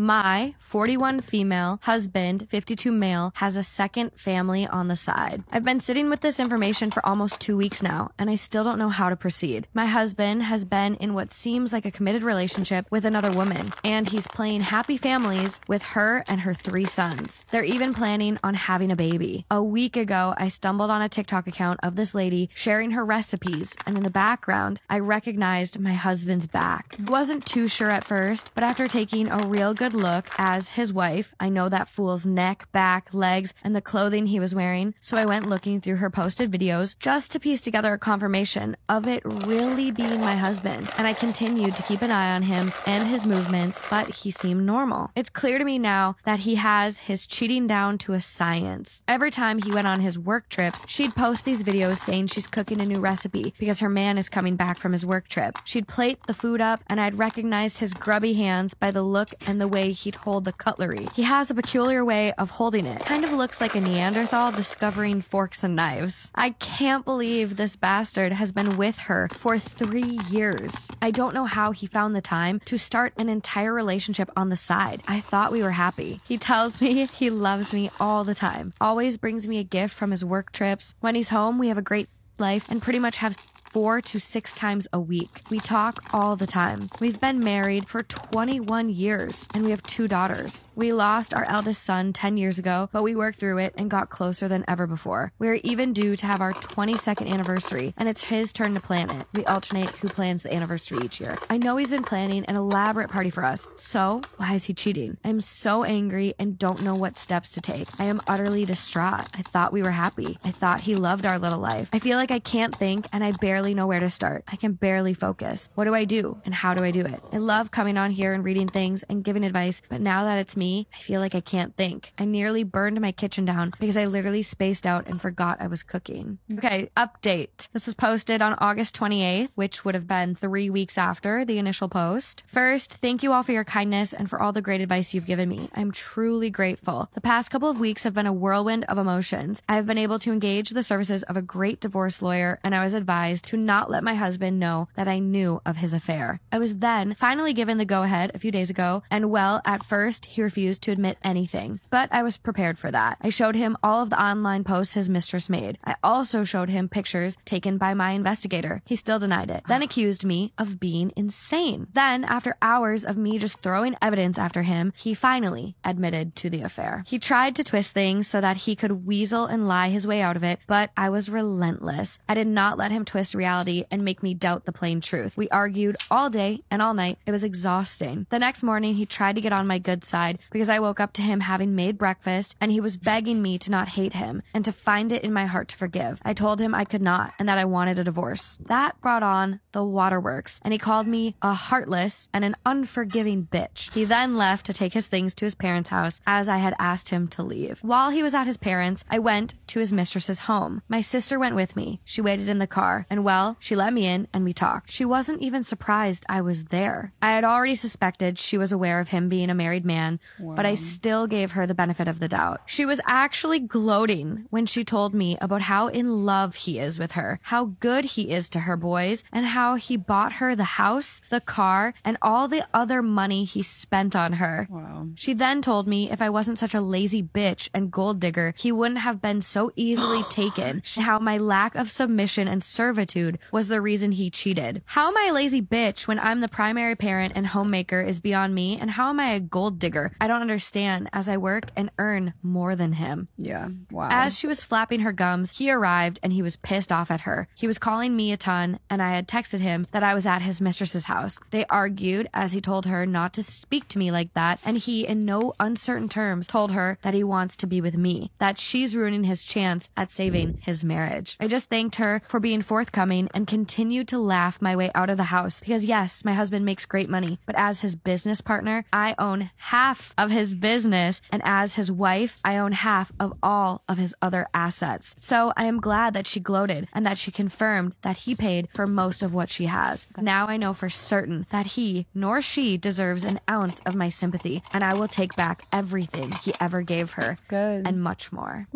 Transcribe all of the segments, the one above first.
My 41 female husband, 52 male, has a second family on the side. I've been sitting with this information for almost 2 weeks now, and I still don't know how to proceed. My husband has been in what seems like a committed relationship with another woman, and he's playing happy families with her and her 3 sons. They're even planning on having a baby. A week ago, I stumbled on a TikTok account of this lady sharing her recipes, and in the background, I recognized my husband's back. I wasn't too sure at first, but after taking a real good look as his wife, I know that fool's neck, back, legs, and the clothing he was wearing, so I went looking through her posted videos just to piece together a confirmation of it really being my husband, and I continued to keep an eye on him and his movements, but he seemed normal. It's clear to me now that he has his cheating down to a science. Every time he went on his work trips, she'd post these videos saying she's cooking a new recipe because her man is coming back from his work trip. She'd plate the food up, and I'd recognize his grubby hands by the look and the way he'd hold the cutlery. He has a peculiar way of holding it. Kind of looks like a Neanderthal discovering forks and knives. I can't believe this bastard has been with her for 3 years. I don't know how he found the time to start an entire relationship on the side. I thought we were happy. He tells me he loves me all the time. Always brings me a gift from his work trips. When he's home, we have a great life and pretty much have 4 to 6 times a week. We talk all the time. We've been married for 21 years and we have 2 daughters. We lost our eldest son 10 years ago, but we worked through it and got closer than ever before. We're even due to have our 22nd anniversary, and it's his turn to plan it. We alternate who plans the anniversary each year. I know he's been planning an elaborate party for us, so why is he cheating? I'm so angry and don't know what steps to take. I am utterly distraught. I thought we were happy. I thought he loved our little life. I feel like I can't think and I barely know where to start. I can barely focus. What do I do and how do I do it? I love coming on here and reading things and giving advice, but now that it's me, I feel like I can't think. I nearly burned my kitchen down because I literally spaced out and forgot I was cooking. Okay, update. This was posted on August 28th, which would have been 3 weeks after the initial post. First, thank you all for your kindness and for all the great advice you've given me. I'm truly grateful. The past couple of weeks have been a whirlwind of emotions. I have been able to engage the services of a great divorce lawyer, and I was advised to not let my husband know that I knew of his affair. I was then finally given the go-ahead a few days ago, and well, at first, he refused to admit anything, but I was prepared for that. I showed him all of the online posts his mistress made. I also showed him pictures taken by my investigator. He still denied it, then accused me of being insane. Then, after hours of me just throwing evidence after him, he finally admitted to the affair. He tried to twist things so that he could weasel and lie his way out of it, but I was relentless. I did not let him twist reality and make me doubt the plain truth. We argued all day and all night. It was exhausting. The next morning, he tried to get on my good side because I woke up to him having made breakfast, and he was begging me to not hate him and to find it in my heart to forgive. I told him I could not and that I wanted a divorce. That brought on the waterworks, and he called me a heartless and an unforgiving bitch. He then left to take his things to his parents' house as I had asked him to leave. While he was at his parents', I went to his mistress's home. My sister went with me. She waited in the car, and well, she let me in and we talked. She wasn't even surprised I was there. I had already suspected she was aware of him being a married man, but I still gave her the benefit of the doubt. She was actually gloating when she told me about how in love he is with her, how good he is to her boys, and how he bought her the house, the car, and all the other money he spent on her. Wow. She then told me if I wasn't such a lazy bitch and gold digger, he wouldn't have been so easily taken, and how my lack of submission and servitude was the reason he cheated. How am I a lazy bitch when I'm the primary parent and homemaker is beyond me, and how am I a gold digger? I don't understand, as I work and earn more than him. Yeah. Wow. As she was flapping her gums, he arrived and he was pissed off at her. He was calling me a ton, and I had texted him that I was at his mistress's house. They argued as he told her not to speak to me like that, and he, in no uncertain terms, told her that he wants to be with me, that she's ruining his chance at saving his marriage. I just thanked her for being forthcoming and continued to laugh my way out of the house because yes, my husband makes great money, but as his business partner, I own half of his business, and as his wife, I own half of all of his other assets. So I am glad that she gloated and that she confirmed that he paid for most of what she has. Now I know for certain that he nor she deserves an ounce of my sympathy, and I will take back everything he ever gave her. Good. And much more.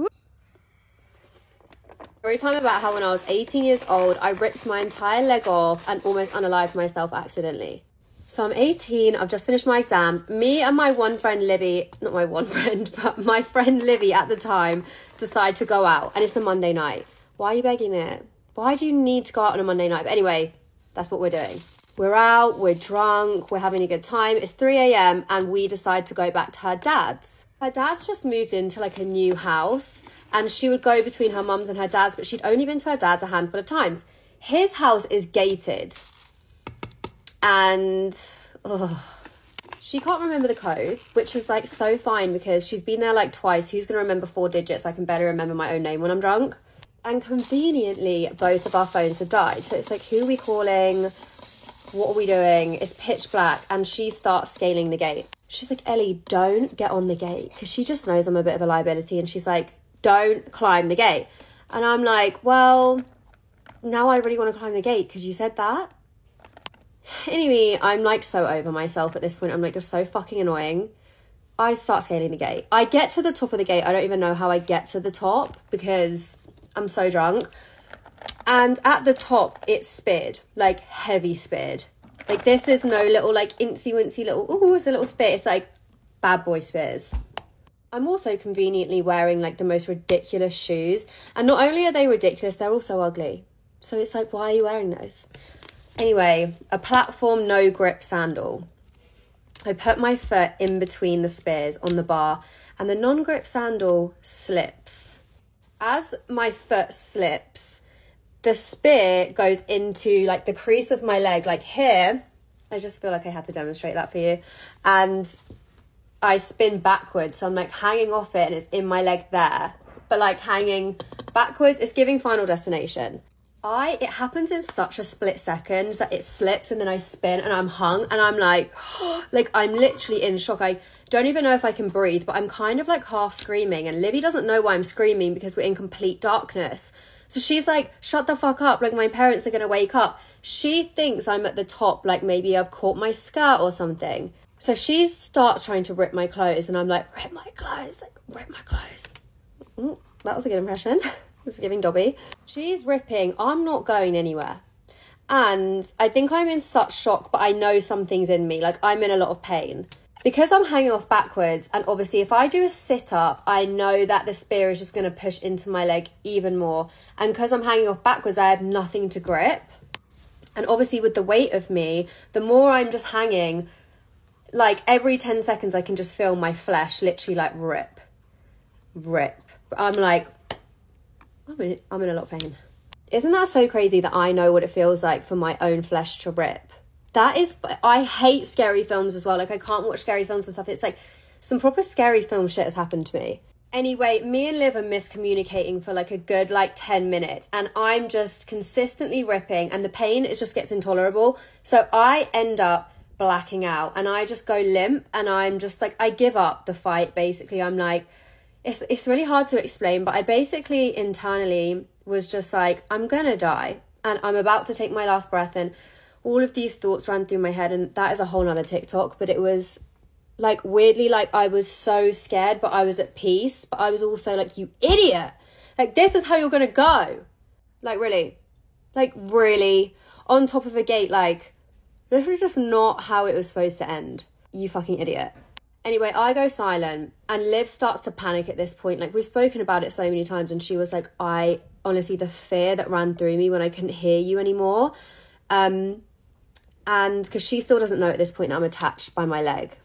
Story time about how when I was 18 years old, I ripped my entire leg off and almost unalived myself accidentally. So I'm 18, I've just finished my exams. Me and my one friend Livy, not my one friend, but my friend Livy at the time decide to go out, and it's the Monday night. Why are you begging it? Why do you need to go out on a Monday night? But anyway, that's what we're doing. We're out, we're drunk, we're having a good time. It's 3 a.m. and we decide to go back to her dad's. Her dad's just moved into like a new house, and she would go between her mum's and her dad's, but she'd only been to her dad's a handful of times. His house is gated. And she can't remember the code, which is like so fine because she's been there like twice. Who's going to remember 4 digits? I can barely remember my own name when I'm drunk. And conveniently, both of our phones had died. So it's like, who are we calling? What are we doing? It's pitch black. And she starts scaling the gate. She's like, Ellie, don't get on the gate. Because she just knows I'm a bit of a liability. And she's like, don't climb the gate. And I'm like, well, now I really want to climb the gate because you said that. Anyway, I'm like so over myself at this point. I'm like, you're so fucking annoying. I start scaling the gate. I get to the top of the gate. I don't even know how I get to the top because I'm so drunk. And at the top, it's speared, like heavy speared. Like this is no little like incy wincy little, ooh, it's a little spear. It's like bad boy spears. I'm also conveniently wearing like the most ridiculous shoes. And not only are they ridiculous, they're also ugly. So it's like, why are you wearing those? Anyway, a platform no grip sandal. I put my foot in between the spears on the bar and the non-grip sandal slips. As my foot slips, the spear goes into like the crease of my leg, like here. I just feel like I had to demonstrate that for you. And I spin backwards. So I'm like hanging off it and it's in my leg there. But like hanging backwards, it's giving Final Destination. It happens in such a split second that it slips and then I spin and I'm hung and I'm like I'm literally in shock. I don't even know if I can breathe, but I'm kind of like half screaming, and Livy doesn't know why I'm screaming because we're in complete darkness. So she's like, shut the fuck up, like my parents are gonna wake up. She thinks I'm at the top, like maybe I've caught my skirt or something. So she starts trying to rip my clothes and I'm like, rip my clothes, like rip my clothes. Ooh, that was a good impression. It's giving Dobby. She's ripping. I'm not going anywhere. And I think I'm in such shock, but I know something's in me. Like I'm in a lot of pain. Because I'm hanging off backwards, and obviously if I do a sit-up, I know that the spear is just going to push into my leg even more. And because I'm hanging off backwards, I have nothing to grip. And obviously with the weight of me, the more I'm just hanging, like every 10 seconds I can just feel my flesh literally like rip. I'm like, I'm in a lot of pain. Isn't that so crazy that I know what it feels like for my own flesh to rip? I hate scary films as well. Like I can't watch scary films and stuff. It's like some proper scary film shit has happened to me. Anyway, me and Liv are miscommunicating for like a good like 10 minutes and I'm just consistently ripping and the pain, it just gets intolerable. So I end up blacking out and I just go limp and I'm just like, I give up the fight basically. I'm like, it's really hard to explain, but I basically internally was just like, I'm gonna die and I'm about to take my last breath, and all of these thoughts ran through my head, and that is a whole nother TikTok, but it was like weirdly like I was so scared but I was at peace, but I was also like, you idiot, like this is how you're gonna go, like really on top of a gate, like literally just not how it was supposed to end, you fucking idiot. Anyway, I go silent and Liv starts to panic at this point. Like we've spoken about it so many times, and she was like, honestly, the fear that ran through me when I couldn't hear you anymore. And because she still doesn't know at this point that I'm attached by my leg.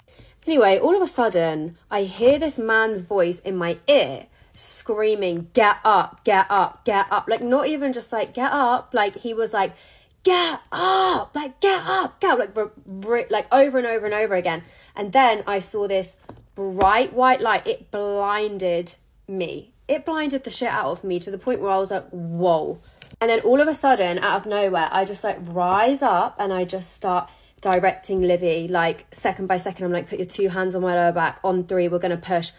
Anyway, all of a sudden, I hear this man's voice in my ear screaming, get up, get up, get up. Like not even just like, get up. Like he was like, get up, like get up, like over and over and over again. And then I saw this bright white light. It blinded me. It blinded the shit out of me to the point where I was like, whoa. And then all of a sudden, out of nowhere, I just like rise up and I just start directing Livy, like second by second. I'm like, put your 2 hands on my lower back. On 3, we're going to push.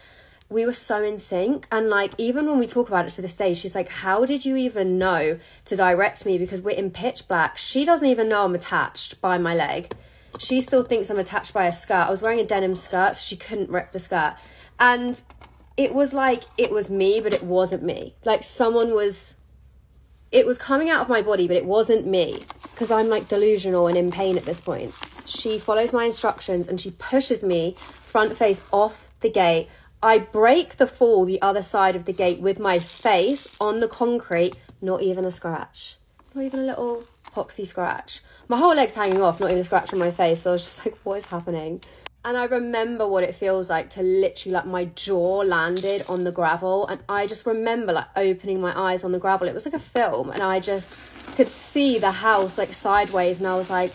We were so in sync. And like, even when we talk about it to this day, she's like, how did you even know to direct me? Because we're in pitch black. She doesn't even know I'm attached by my leg. She still thinks I'm attached by a skirt. I was wearing a denim skirt, so she couldn't rip the skirt. And it was like, it was me, but it wasn't me. Like someone was It was coming out of my body, but it wasn't me, because I'm like delusional and in pain at this point. She follows my instructions and she pushes me front face off the gate. I break the fall the other side of the gate with my face on the concrete, not even a scratch. Not even a little poxy scratch. My whole leg's hanging off, not even a scratch on my face. So I was just like, what is happening? And I remember what it feels like to literally, like, my jaw landed on the gravel. And I just remember, like, opening my eyes on the gravel. It was like a film. And I just could see the house, like, sideways. And I was like,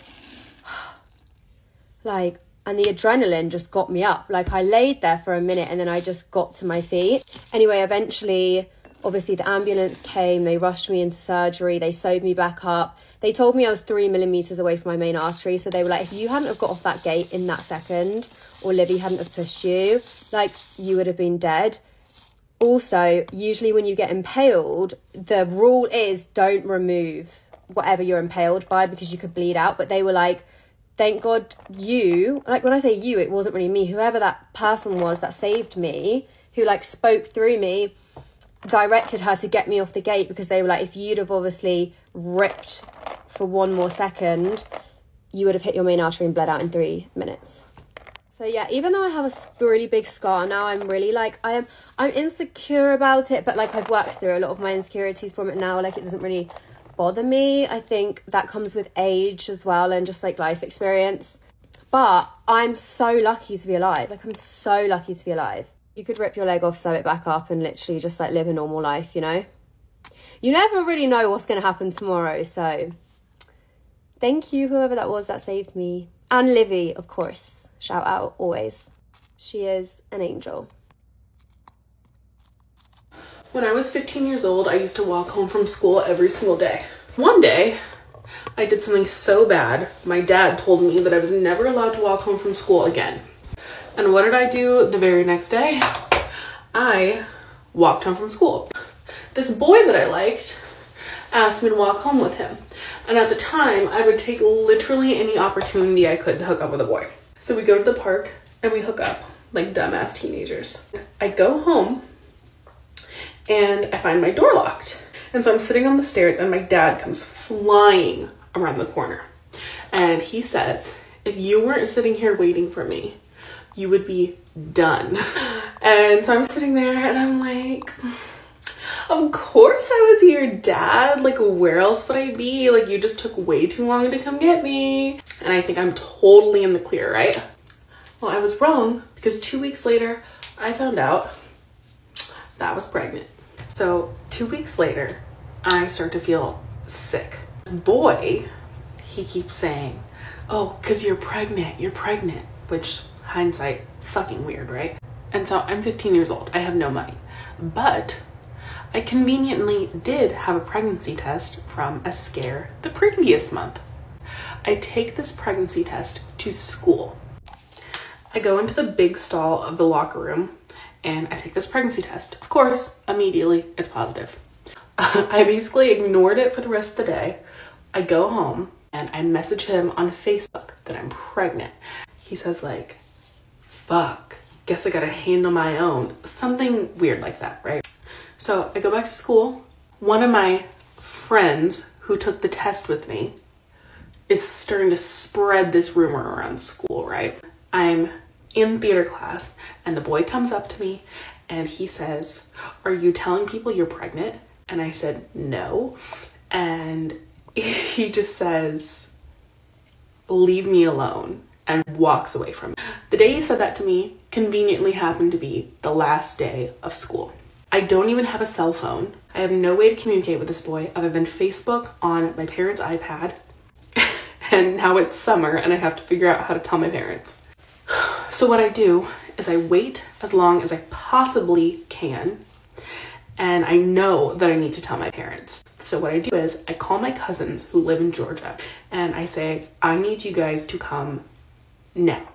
like, and the adrenaline just got me up. Like, I laid there for a minute and then I just got to my feet. Anyway, eventually, obviously the ambulance came. They rushed me into surgery. They sewed me back up. They told me I was 3 millimeters away from my main artery. So they were like, if you hadn't have got off that gate in that second, or Livy hadn't have pushed you, like, you would have been dead. Also, usually when you get impaled, the rule is don't remove whatever you're impaled by because you could bleed out. But they were like, thank God you, like, when I say you, it wasn't really me. Whoever that person was that saved me, who, like, spoke through me, directed her to get me off the gate, because they were like, if you'd have obviously ripped for one more second, you would have hit your main artery and bled out in 3 minutes. So yeah, even though I have a really big scar now, I'm really like, I'm insecure about it, but like, I've worked through a lot of my insecurities from it now. Like, it doesn't really bother me. I think that comes with age as well, and just like life experience. But I'm so lucky to be alive. Like, I'm so lucky to be alive. You could rip your leg off, sew it back up, and literally just like live a normal life, you know? You never really know what's going to happen tomorrow. So thank you, whoever that was that saved me. And Livy, of course. Shout out, always. She is an angel. When I was 15 years old, I used to walk home from school every single day. One day, I did something so bad, my dad told me that I was never allowed to walk home from school again. And what did I do the very next day? I walked home from school. This boy that I liked asked me to walk home with him. And at the time, I would take literally any opportunity I could to hook up with a boy. So we go to the park and we hook up like dumbass teenagers. I go home and I find my door locked. And so I'm sitting on the stairs and my dad comes flying around the corner. And he says, if you weren't sitting here waiting for me, you would be done. And so I'm sitting there and I'm like, of course I was here, Dad. Like, where else would I be? Like, you just took way too long to come get me. And I think I'm totally in the clear, right? Well, I was wrong, because 2 weeks later, I found out that I was pregnant. So 2 weeks later, I start to feel sick. This boy, he keeps saying, oh, because you're pregnant, which hindsight, fucking weird, right? And so I'm 15 years old. I have no money, but I conveniently did have a pregnancy test from a scare the previous month. I take this pregnancy test to school. I go into the big stall of the locker room and I take this pregnancy test. Of course, immediately it's positive. I basically ignored it for the rest of the day. I go home and I message him on Facebook that I'm pregnant. He says like, fuck, guess I gotta handle my own. Something weird like that, right? So I go back to school. One of my friends who took the test with me is starting to spread this rumor around school, right? I'm in theater class and the boy comes up to me and he says, are you telling people you're pregnant? And I said, no. And he just says, leave me alone, and walks away from me. The day he said that to me conveniently happened to be the last day of school. I don't even have a cell phone. I have no way to communicate with this boy other than Facebook on my parents' iPad. And now it's summer and I have to figure out how to tell my parents. So what I do is I wait as long as I possibly can. And I know that I need to tell my parents. So what I do is I call my cousins who live in Georgia and I say, I need you guys to come now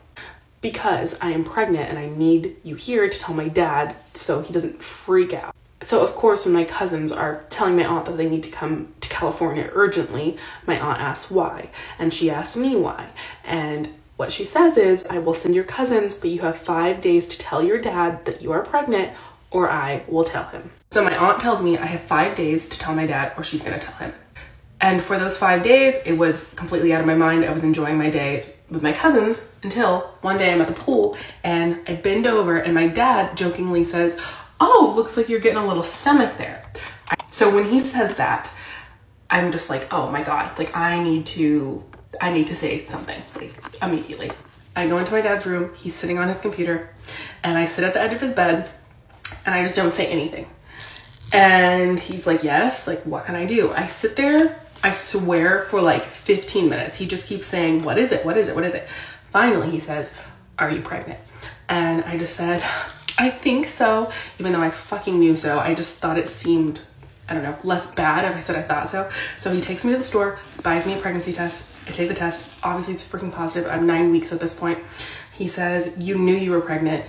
because I am pregnant and I need you here to tell my dad so he doesn't freak out. So of course, when my cousins are telling my aunt that they need to come to California urgently, my aunt asks why, and she asks me why. And what she says is, I will send your cousins, but you have 5 days to tell your dad that you are pregnant, or I will tell him. So my aunt tells me I have 5 days to tell my dad or she's gonna tell him. And for those 5 days, it was completely out of my mind. I was enjoying my days with my cousins until one day I'm at the pool and I bend over and my dad jokingly says, "Oh, looks like you're getting a little stomach there." So when he says that, I'm just like, oh my God, like I need to say something, like immediately. I go into my dad's room, he's sitting on his computer, and I sit at the edge of his bed and I just don't say anything. And he's like, yes, like what can I do? I sit there, I swear, for like 15 minutes. He just keeps saying, what is it? What is it? What is it? Finally, he says, are you pregnant? And I just said, I think so, even though I fucking knew so. I just thought it seemed, I don't know, less bad if I said I thought so. So he takes me to the store, buys me a pregnancy test. I take the test. Obviously, it's freaking positive. I'm 9 weeks at this point. He says, you knew you were pregnant.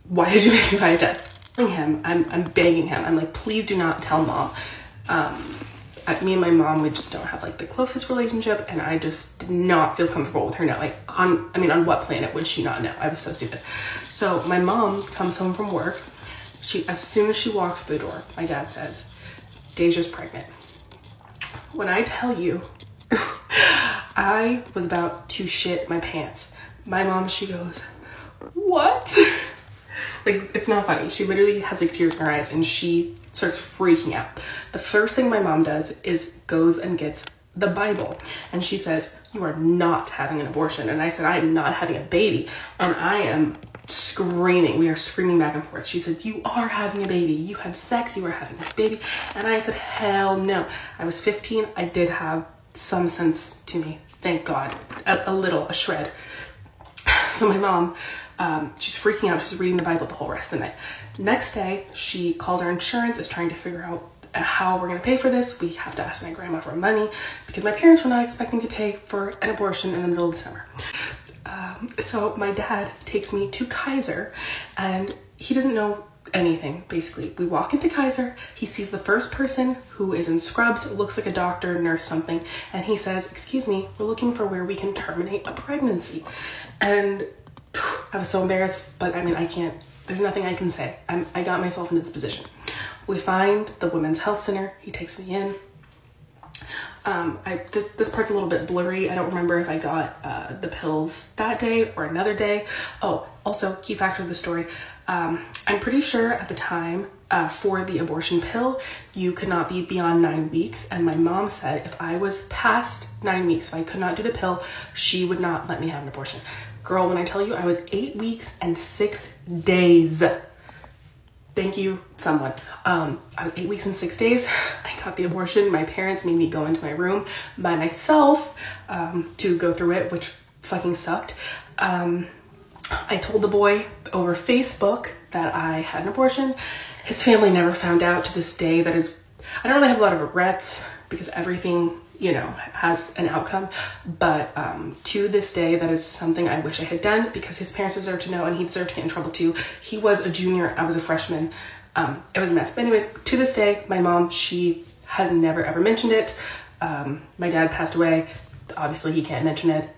Why did you make me buy a test? I'm begging him. I'm like, please do not tell mom. Me and my mom, we just don't have like the closest relationship, and I just did not feel comfortable with her knowing. On what planet would she not know? I was so stupid. So my mom comes home from work. As soon as she walks through the door, my dad says, Deja's pregnant. When I tell you, I was about to shit my pants. My mom, she goes, what? Like, it's not funny. She literally has like tears in her eyes and she starts freaking out. The first thing my mom does is goes and gets the Bible. And she says, you are not having an abortion. And I said, I am not having a baby. And I am screaming. We are screaming back and forth. She said, you are having a baby. You had sex. You are having this baby. And I said, hell no. I was 15. I did have some sense to me. Thank God. A shred. So my mom, she's freaking out. She's reading the Bible the whole rest of the night. Next day, she calls our insurance, is trying to figure out how we're going to pay for this. We have to ask my grandma for money because my parents were not expecting to pay for an abortion in the middle of the summer. So my dad takes me to Kaiser and he doesn't know anything, basically. We walk into Kaiser, he sees the first person who is in scrubs, looks like a doctor, nurse, something, and he says, excuse me, we're looking for where we can terminate a pregnancy. And I was so embarrassed, but I mean, I can't, there's nothing I can say. I got myself into this position. We find the Women's Health Center, he takes me in. This part's a little bit blurry. I don't remember if I got the pills that day or another day. Oh, also, key factor of the story. I'm pretty sure at the time for the abortion pill, you could not be beyond 9 weeks. And my mom said if I was past 9 weeks, if I could not do the pill, she would not let me have an abortion. Girl, when I tell you I was 8 weeks and 6 days. Thank you, someone. I was 8 weeks and 6 days. I got the abortion. My parents made me go into my room by myself to go through it, which fucking sucked. I told the boy over Facebook that I had an abortion. His family never found out to this day. That is, I don't really have a lot of regrets because everything, you know, has an outcome. But to this day, that is something I wish I had done because his parents deserve to know and he deserved to get in trouble too. He was a junior, I was a freshman. It was a mess. But anyways, to this day, my mom, she has never ever mentioned it. My dad passed away. Obviously, he can't mention it.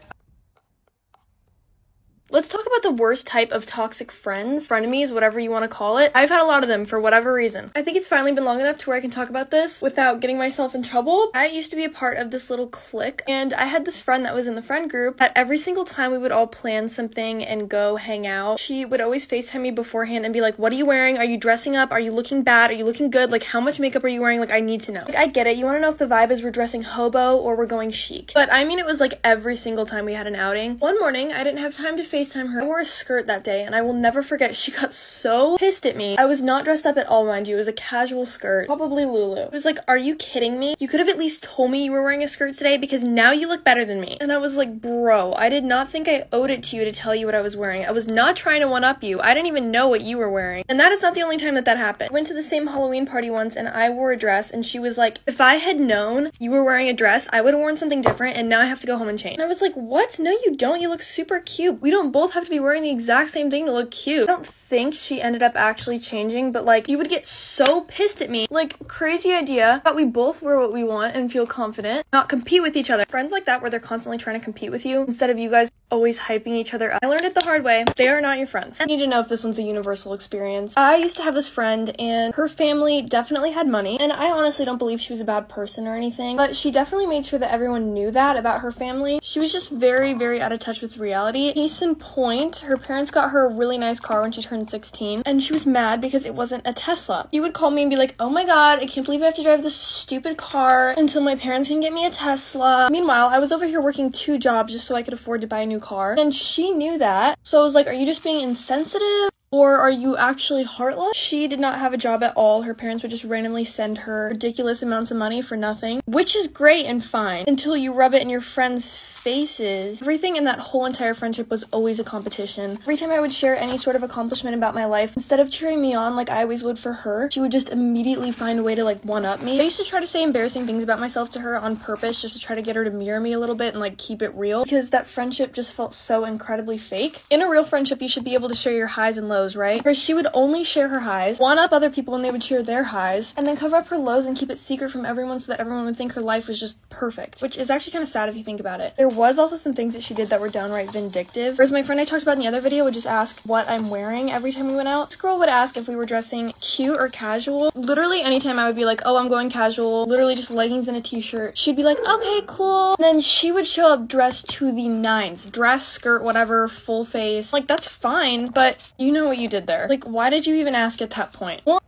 Let's talk about the worst type of toxic friends, frenemies, whatever you want to call it. I've had a lot of them for whatever reason. I think it's finally been long enough to where I can talk about this without getting myself in trouble. I used to be a part of this little clique, and I had this friend that was in the friend group that every single time we would all plan something and go hang out, she would always FaceTime me beforehand and be like, what are you wearing? Are you dressing up? Are you looking bad? Are you looking good? Like, how much makeup are you wearing? Like, I need to know. Like, I get it. You want to know if the vibe is we're dressing hobo or we're going chic. But I mean, it was like every single time we had an outing. One morning, I didn't have time to FaceTime her. I wore a skirt that day, and I will never forget, she got so pissed at me. I was not dressed up at all, mind you. It was a casual skirt, probably Lulu. It was like, are you kidding me? You could have at least told me you were wearing a skirt today because now you look better than me. And I was like, bro, I did not think I owed it to you to tell you what I was wearing. I was not trying to one-up you. I didn't even know what you were wearing. And that is not the only time that happened. I went to the same Halloween party once, and I wore a dress, and she was like, if I had known you were wearing a dress, I would have worn something different, and now I have to go home and change. And I was like, what? No, you don't. You look super cute. We don't both have to be wearing the exact same thing to look cute. I don't think she ended up actually changing, but like, you would get so pissed at me. Like, crazy idea, but we both wear what we want and feel confident, not compete with each other. Friends like that where they're constantly trying to compete with you instead of you guys always hyping each other up. I learned it the hard way. They are not your friends. I need to know if this one's a universal experience. I used to have this friend and her family definitely had money, and I honestly don't believe she was a bad person or anything, but she definitely made sure that everyone knew that about her family. She was just very, very out of touch with reality. Case in point, her parents got her a really nice car when she turned 16, and she was mad because it wasn't a Tesla. She would call me and be like, oh my god, I can't believe I have to drive this stupid car until my parents can get me a Tesla. Meanwhile, I was over here working 2 jobs just so I could afford to buy a new car, and she knew that. So I was like, are you just being insensitive? Or are you actually heartless? She did not have a job at all. Her parents would just randomly send her ridiculous amounts of money for nothing, which is great and fine until you rub it in your friends' faces. Everything in that whole entire friendship was always a competition. Every time I would share any sort of accomplishment about my life, instead of cheering me on like I always would for her, she would just immediately find a way to like one-up me. I used to try to say embarrassing things about myself to her on purpose just to try to get her to mirror me a little bit and like keep it real, because that friendship just felt so incredibly fake. In a real friendship, you should be able to share your highs and lows, right? Whereas she would only share her highs, one-up other people when they would share their highs, and then cover up her lows and keep it secret from everyone so that everyone would think her life was just perfect, which is actually kind of sad if you think about it. There was also some things that she did that were downright vindictive. Whereas my friend I talked about in the other video would just ask what I'm wearing every time we went out. This girl would ask if we were dressing cute or casual. Literally anytime I would be like, oh, I'm going casual, literally just leggings and a t-shirt, she'd be like, okay, cool. And then she would show up dressed to the nines. Dress, skirt, whatever, full face. Like, that's fine, but you know what you did there. Like, why did you even ask at that point? Well,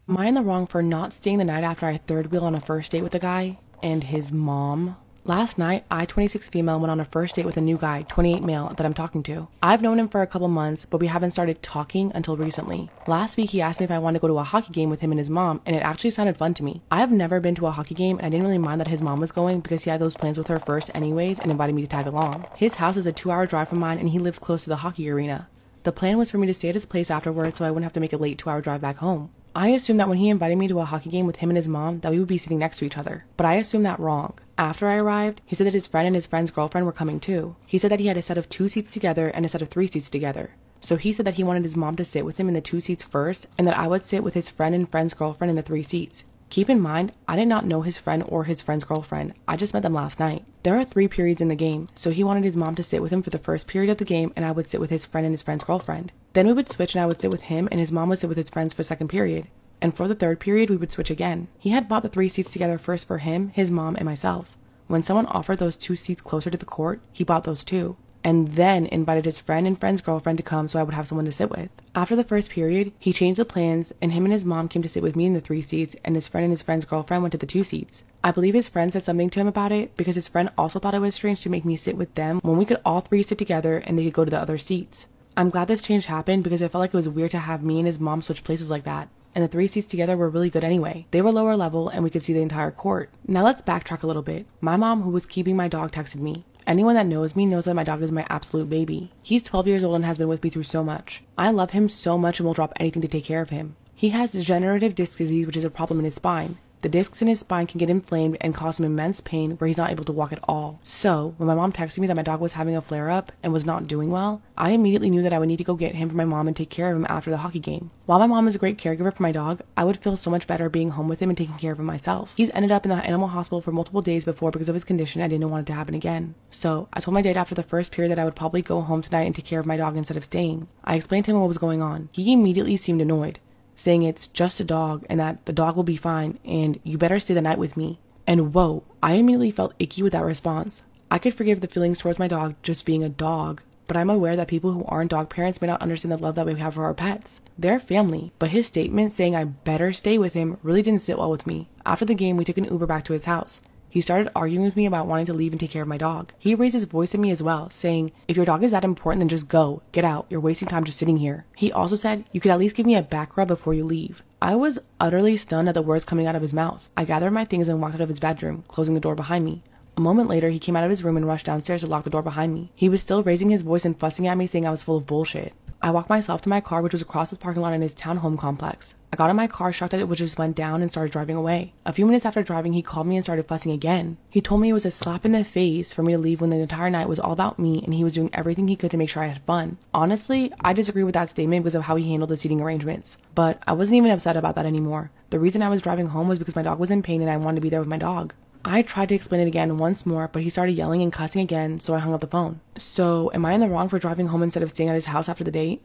am I in the wrong for not staying the night after I third wheel on a first date with a guy and his mom? Last night, I, 26 female, went on a first date with a new guy, 28 male, that I'm talking to. I've known him for a couple months, but we haven't started talking until recently. Last week, he asked me if I wanted to go to a hockey game with him and his mom, and it actually sounded fun to me. I have never been to a hockey game, and I didn't really mind that his mom was going because he had those plans with her first anyways and invited me to tag along. His house is a 2-hour drive from mine, and he lives close to the hockey arena. The plan was for me to stay at his place afterwards so I wouldn't have to make a late 2-hour drive back home. I assumed that when he invited me to a hockey game with him and his mom that we would be sitting next to each other, but I assumed that wrong. After I arrived, he said that his friend and his friend's girlfriend were coming too. He said that he had a set of 2 seats together and a set of 3 seats together. So he said that he wanted his mom to sit with him in the 2 seats first and that I would sit with his friend and friend's girlfriend in the 3 seats. Keep in mind, I did not know his friend or his friend's girlfriend. I just met them last night. There are 3 periods in the game, so he wanted his mom to sit with him for the first period of the game and I would sit with his friend and his friend's girlfriend. Then we would switch and I would sit with him and his mom would sit with his friends for second period. And for the third period, we would switch again. He had bought the 3 seats together first for him, his mom, and myself. When someone offered those 2 seats closer to the court, he bought those too. And then invited his friend and friend's girlfriend to come so I would have someone to sit with. After the first period, he changed the plans and him and his mom came to sit with me in the 3 seats and his friend and his friend's girlfriend went to the 2 seats. I believe his friend said something to him about it because his friend also thought it was strange to make me sit with them when we could all 3 sit together and they could go to the other seats. I'm glad this change happened because I felt like it was weird to have me and his mom switch places like that. And the 3 seats together were really good anyway. They were lower level and we could see the entire court. Now let's backtrack a little bit. My mom, who was keeping my dog, texted me. Anyone that knows me knows that my dog is my absolute baby. He's 12 years old and has been with me through so much. I love him so much and will drop anything to take care of him. He has degenerative disc disease, which is a problem in his spine. The discs in his spine can get inflamed and cause him immense pain where he's not able to walk at all. So, when my mom texted me that my dog was having a flare-up and was not doing well, I immediately knew that I would need to go get him for my mom and take care of him after the hockey game. While my mom is a great caregiver for my dog, I would feel so much better being home with him and taking care of him myself. He's ended up in the animal hospital for multiple days before because of his condition. I didn't want it to happen again. So, I told my dad after the first period that I would probably go home tonight and take care of my dog instead of staying. I explained to him what was going on. He immediately seemed annoyed, saying it's just a dog and that the dog will be fine and you better stay the night with me. And whoa, I immediately felt icky with that response. I could forgive the feelings towards my dog just being a dog, but I'm aware that people who aren't dog parents may not understand the love that we have for our pets. They're family, but his statement saying I better stay with him really didn't sit well with me. After the game, we took an Uber back to his house. He started arguing with me about wanting to leave and take care of my dog. He raised his voice at me as well, saying, if your dog is that important, then just go. Get out. You're wasting time just sitting here. He also said, you could at least give me a back rub before you leave. I was utterly stunned at the words coming out of his mouth. I gathered my things and walked out of his bedroom, closing the door behind me. A moment later, he came out of his room and rushed downstairs to lock the door behind me. He was still raising his voice and fussing at me, saying I was full of bullshit. I walked myself to my car, which was across the parking lot in his townhome complex. I got in my car, shocked that it just went down, and started driving away. A few minutes after driving, he called me and started fussing again. He told me it was a slap in the face for me to leave when the entire night was all about me and he was doing everything he could to make sure I had fun. Honestly, I disagree with that statement because of how he handled the seating arrangements. But I wasn't even upset about that anymore. The reason I was driving home was because my dog was in pain and I wanted to be there with my dog. I tried to explain it again once more, but he started yelling and cussing again, so I hung up the phone. So, am I in the wrong for driving home instead of staying at his house after the date?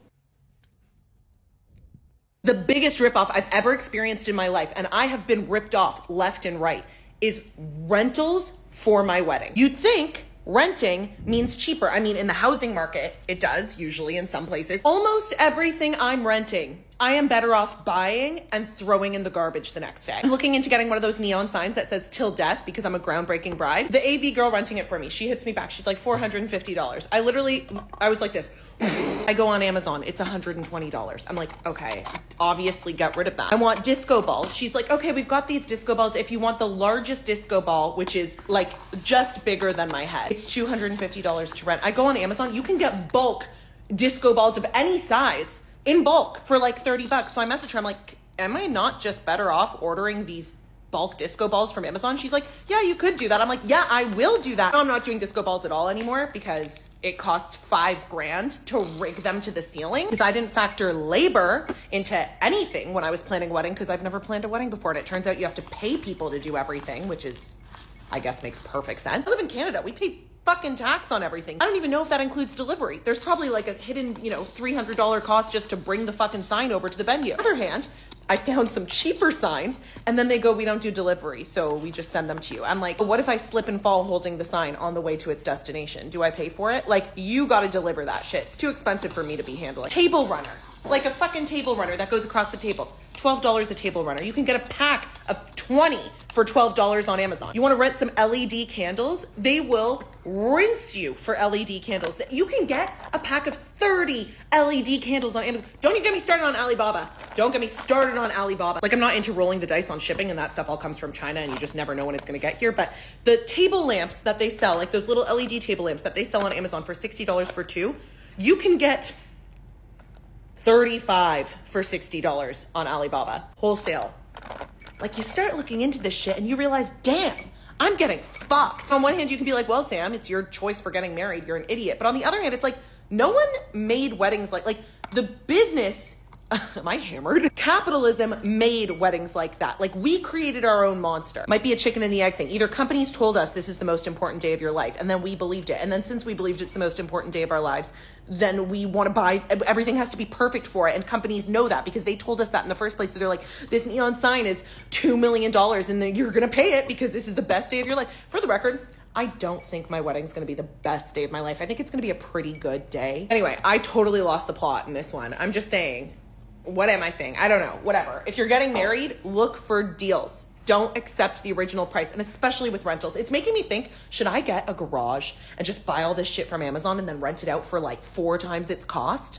The biggest ripoff I've ever experienced in my life, and I have been ripped off left and right, is rentals for my wedding. You'd think renting means cheaper. I mean, in the housing market, it does, usually in some places. Almost everything I'm renting, I am better off buying and throwing in the garbage the next day. I'm looking into getting one of those neon signs that says "Till Death" because I'm a groundbreaking bride. The AV girl renting it for me, she hits me back. She's like, $450. I was like this. I go on Amazon, it's $120. I'm like, okay, obviously get rid of that. I want disco balls. She's like, okay, we've got these disco balls. If you want the largest disco ball, which is like just bigger than my head, it's $250 to rent. I go on Amazon, you can get bulk disco balls of any size in bulk for like $30. So I message her, I'm like, am I not just better off ordering these bulk disco balls from Amazon? She's like, yeah, you could do that. I'm like, yeah, I will do that. I'm not doing disco balls at all anymore because it costs $5,000 to rig them to the ceiling, because I didn't factor labor into anything when I was planning a wedding, because I've never planned a wedding before. And it turns out you have to pay people to do everything, which is, I guess, makes perfect sense. I live in Canada. We pay fucking tax on everything. I don't even know if that includes delivery. There's probably like a hidden, $300 cost just to bring the fucking sign over to the venue. On the other hand, I found some cheaper signs, and then they go, we don't do delivery, so we just send them to you. I'm like, what if I slip and fall holding the sign on the way to its destination? Do I pay for it? Like, you gotta deliver that shit. It's too expensive for me to be handling. Table runner. Like a fucking table runner that goes across the table. $12 a table runner. You can get a pack of 20 for $12 on Amazon. You want to rent some LED candles? They will rinse you for LED candles. You can get a pack of 30 LED candles on Amazon. Don't even get me started on Alibaba. Don't get me started on Alibaba. Like, I'm not into rolling the dice on shipping, and that stuff all comes from China, and you just never know when it's going to get here. But the table lamps that they sell, like those little LED table lamps that they sell on Amazon for $60 for two, you can get 35 for $60 on Alibaba, wholesale. Like, you start looking into this shit and you realize, damn, I'm getting fucked. On one hand, you can be like, well, Sam, it's your choice for getting married. You're an idiot. But on the other hand, it's like, no one made weddings like the business. Am I hammered? Capitalism made weddings like that. Like, we created our own monster. Might be a chicken and the egg thing. Either companies told us this is the most important day of your life, and then we believed it. And then since we believed it's the most important day of our lives, then we want to buy, everything has to be perfect for it. And companies know that because they told us that in the first place. So they're like, this neon sign is $2 million and then you're going to pay it because this is the best day of your life. For the record, I don't think my wedding's going to be the best day of my life. I think it's going to be a pretty good day. Anyway, I totally lost the plot in this one. I'm just saying, what am I saying? I don't know. Whatever. If you're getting married, look for deals. Don't accept the original price, and especially with rentals. It's making me think, should I get a garage and just buy all this shit from Amazon and then rent it out for like 4 times its cost?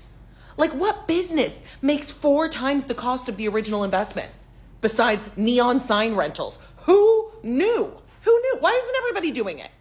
Like, what business makes 4 times the cost of the original investment besides neon sign rentals? Who knew? Who knew? Why isn't everybody doing it?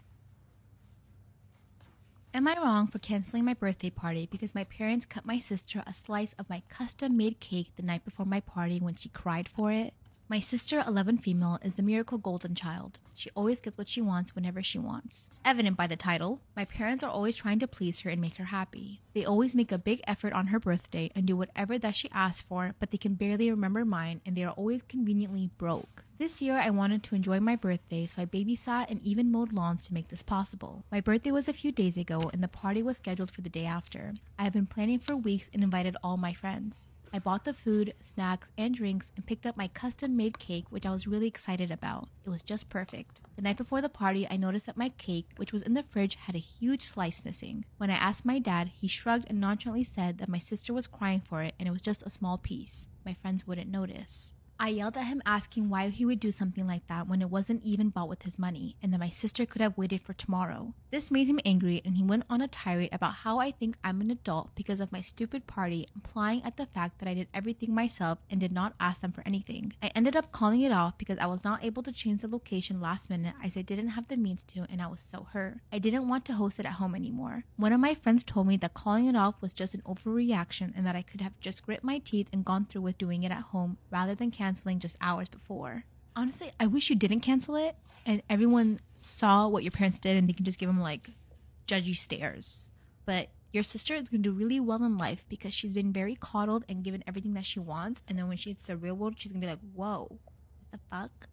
Am I wrong for canceling my birthday party because my parents cut my sister a slice of my custom-made cake the night before my party when she cried for it? My sister, 11 female, is the miracle golden child. She always gets what she wants whenever she wants. Evident by the title, my parents are always trying to please her and make her happy. They always make a big effort on her birthday and do whatever that she asks for, but they can barely remember mine and they are always conveniently broke. This year, I wanted to enjoy my birthday, so I babysat and even mowed lawns to make this possible. My birthday was a few days ago and the party was scheduled for the day after. I have been planning for weeks and invited all my friends. I bought the food, snacks, and drinks and picked up my custom-made cake, which I was really excited about. It was just perfect. The night before the party, I noticed that my cake, which was in the fridge, had a huge slice missing. When I asked my dad, he shrugged and nonchalantly said that my sister was crying for it and it was just a small piece. My friends wouldn't notice. I yelled at him asking why he would do something like that when it wasn't even bought with his money, and that my sister could have waited for tomorrow. This made him angry and he went on a tirade about how I think I'm an adult because of my stupid party, implying at the fact that I did everything myself and did not ask them for anything. I ended up calling it off because I was not able to change the location last minute as I didn't have the means to, and I was so hurt. I didn't want to host it at home anymore. One of my friends told me that calling it off was just an overreaction and that I could have just grit my teeth and gone through with doing it at home rather than canceling just hours before. Honestly, I wish you didn't cancel it and everyone saw what your parents did and they can just give them like judgy stares. But your sister is going to do really well in life because she's been very coddled and given everything that she wants, and then when she hits the real world, she's going to be like, whoa, what the fuck?